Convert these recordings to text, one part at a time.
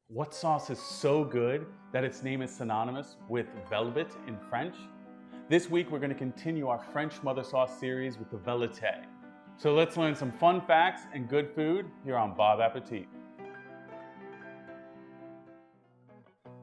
What sauce is so good that its name is synonymous with velvet in French? This week we're going to continue our French mother sauce series with the Velouté. So let's learn some fun facts and good food here on Bon Appetit.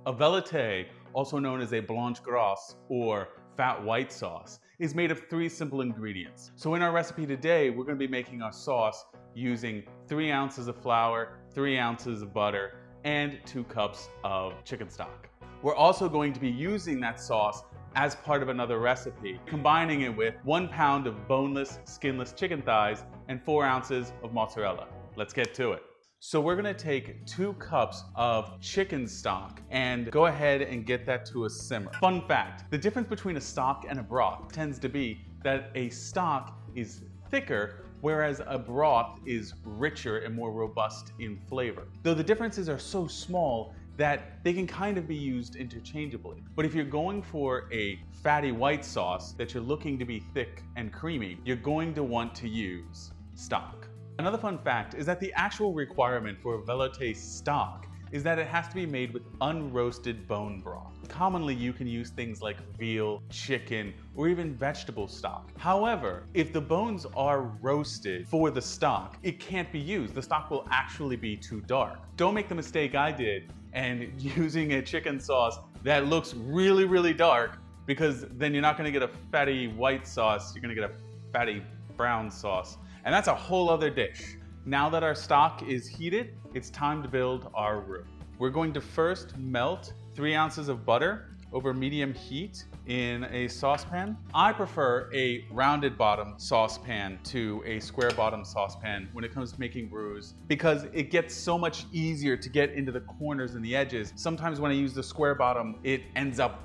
A Velouté, also known as a blanche grasse or fat white sauce, is made of 3 simple ingredients. So in our recipe today, we're going to be making our sauce using 3 ounces of flour, 3 ounces of butter, and 2 cups of chicken stock. We're also going to be using that sauce as part of another recipe, combining it with 1 pound of boneless, skinless chicken thighs and 4 ounces of mozzarella. Let's get to it. So we're gonna take 2 cups of chicken stock and go ahead and get that to a simmer. Fun fact, the difference between a stock and a broth tends to be that a stock is thicker, whereas a broth is richer and more robust in flavor. Though the differences are so small that they can kind of be used interchangeably. But if you're going for a fatty white sauce that you're looking to be thick and creamy, you're going to want to use stock. Another fun fact is that the actual requirement for a Velouté stock is that it has to be made with unroasted bone broth. Commonly, you can use things like veal, chicken, or even vegetable stock. However, if the bones are roasted for the stock, it can't be used. The stock will actually be too dark. Don't make the mistake I did and using a chicken sauce that looks really, really dark, because then you're not gonna get a fatty white sauce, you're gonna get a fatty brown sauce. And that's a whole other dish. Now that our stock is heated, it's time to build our roux. We're going to first melt 3 ounces of butter over medium heat in a saucepan. I prefer a rounded bottom saucepan to a square bottom saucepan when it comes to making roux, because it gets so much easier to get into the corners and the edges. Sometimes when I use the square bottom, it ends up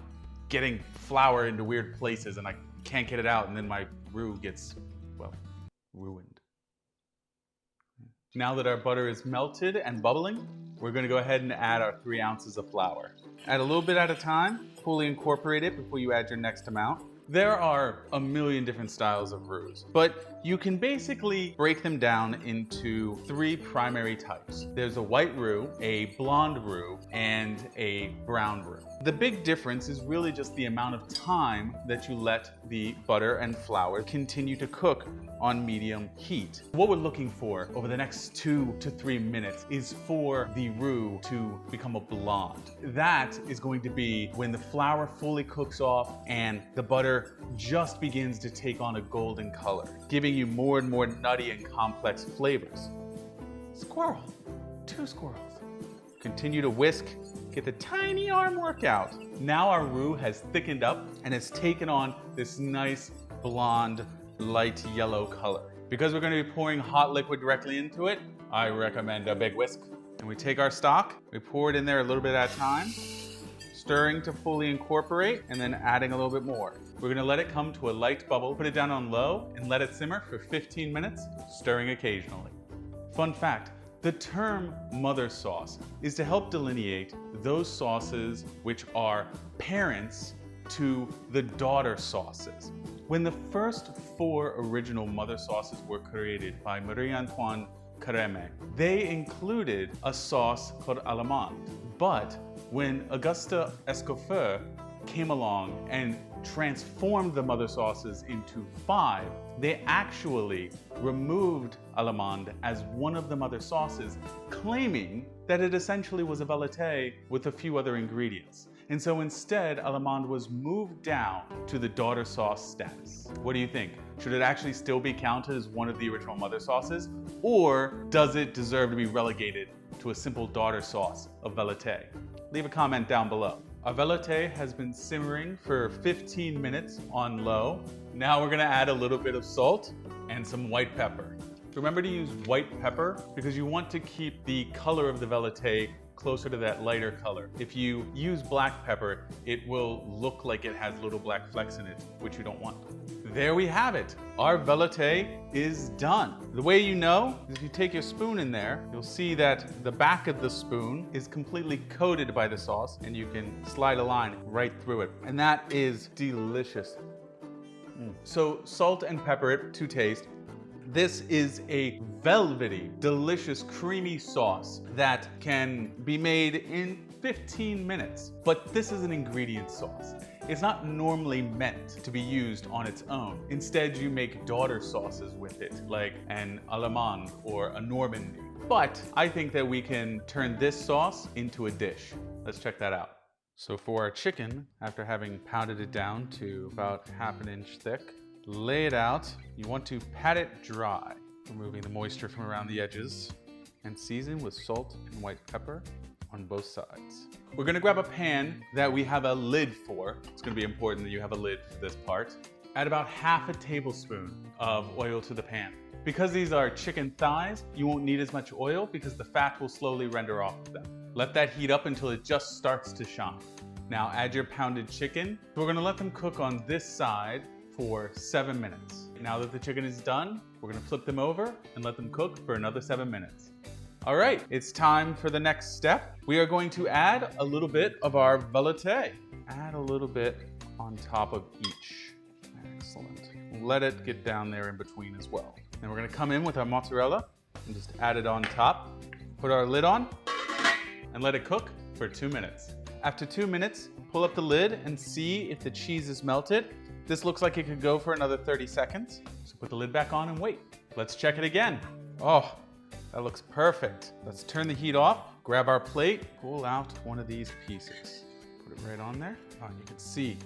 getting flour into weird places and I can't get it out, and then my roux gets, well, ruined. Now that our butter is melted and bubbling, we're going to go ahead and add our 3 ounces of flour. Add a little bit at a time, fully incorporate it before you add your next amount. There are a million different styles of roux, but you can basically break them down into 3 primary types. There's a white roux, a blonde roux, and a brown roux. The big difference is really just the amount of time that you let the butter and flour continue to cook on medium heat. What we're looking for over the next 2 to 3 minutes is for the roux to become a blonde. That is going to be when the flour fully cooks off and the butter just begins to take on a golden color, giving you more and more nutty and complex flavors. Squirrel, 2 squirrels. Continue to whisk, get the tiny arm workout. Now our roux has thickened up and has taken on this nice blonde, light yellow color. Because we're going to be pouring hot liquid directly into it, I recommend a big whisk. And we take our stock, we pour it in there a little bit at a time, stirring to fully incorporate, and then adding a little bit more. We're going to let it come to a light bubble, put it down on low, and let it simmer for 15 minutes, stirring occasionally. Fun fact, the term mother sauce is to help delineate those sauces which are parents to the daughter sauces. When the first 4 original mother sauces were created by Marie-Antoine Carême, they included a sauce called allemande. But when Auguste Escoffier came along and transformed the mother sauces into 5, they actually removed allemande as one of the mother sauces, claiming that it essentially was a Velouté with a few other ingredients. And so instead, allemande was moved down to the daughter sauce status. What do you think? Should it actually still be counted as one of the original mother sauces? Or does it deserve to be relegated to a simple daughter sauce of Velouté? Leave a comment down below. Our Velouté has been simmering for 15 minutes on low. Now we're gonna add a little bit of salt and some white pepper. Remember to use white pepper because you want to keep the color of the Velouté closer to that lighter color. If you use black pepper, it will look like it has little black flecks in it, which you don't want. There we have it. Our Velouté is done. The way you know is if you take your spoon in there, you'll see that the back of the spoon is completely coated by the sauce, and you can slide a line right through it. And that is delicious. So salt and pepper it to taste. This is a velvety, delicious, creamy sauce that can be made in 15 minutes. But this is an ingredient sauce. It's not normally meant to be used on its own. Instead, you make daughter sauces with it, like an Allemande or a Normandy. But I think that we can turn this sauce into a dish. Let's check that out. So for our chicken, after having pounded it down to about ½ inch thick, lay it out. You want to pat it dry, removing the moisture from around the edges, and season with salt and white pepper on both sides. We're gonna grab a pan that we have a lid for. It's gonna be important that you have a lid for this part. Add about ½ tablespoon of oil to the pan. Because these are chicken thighs, you won't need as much oil because the fat will slowly render off of them. Let that heat up until it just starts to shine. Now add your pounded chicken. We're gonna let them cook on this side for 7 minutes. Now that the chicken is done, we're gonna flip them over and let them cook for another 7 minutes. All right, it's time for the next step. We are going to add a little bit of our velouté. Add a little bit on top of each. Excellent. Let it get down there in between as well. Then we're gonna come in with our mozzarella and just add it on top. Put our lid on and let it cook for 2 minutes. After 2 minutes, pull up the lid and see if the cheese is melted. This looks like it could go for another 30 seconds. So put the lid back on and wait. Let's check it again. Oh, that looks perfect. Let's turn the heat off, grab our plate, pull out one of these pieces. Put it right on there. Oh, you can see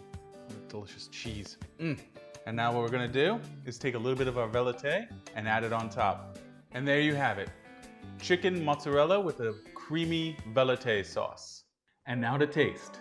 the delicious cheese. And now what we're gonna do is take a little bit of our velouté and add it on top. And there you have it. Chicken mozzarella with a creamy velouté sauce. And now to taste.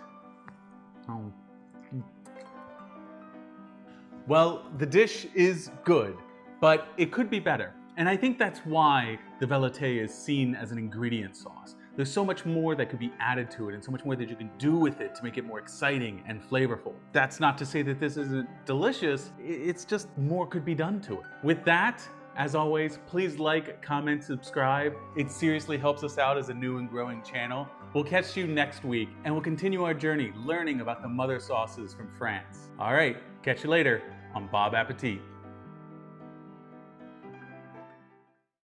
Well, the dish is good, but it could be better. And I think that's why the velouté is seen as an ingredient sauce. There's so much more that could be added to it and so much more that you can do with it to make it more exciting and flavorful. That's not to say that this isn't delicious, it's just more could be done to it. With that, as always, please like, comment, subscribe. It seriously helps us out as a new and growing channel. We'll catch you next week and we'll continue our journey learning about the mother sauces from France. All right, catch you later on Bon Appetit.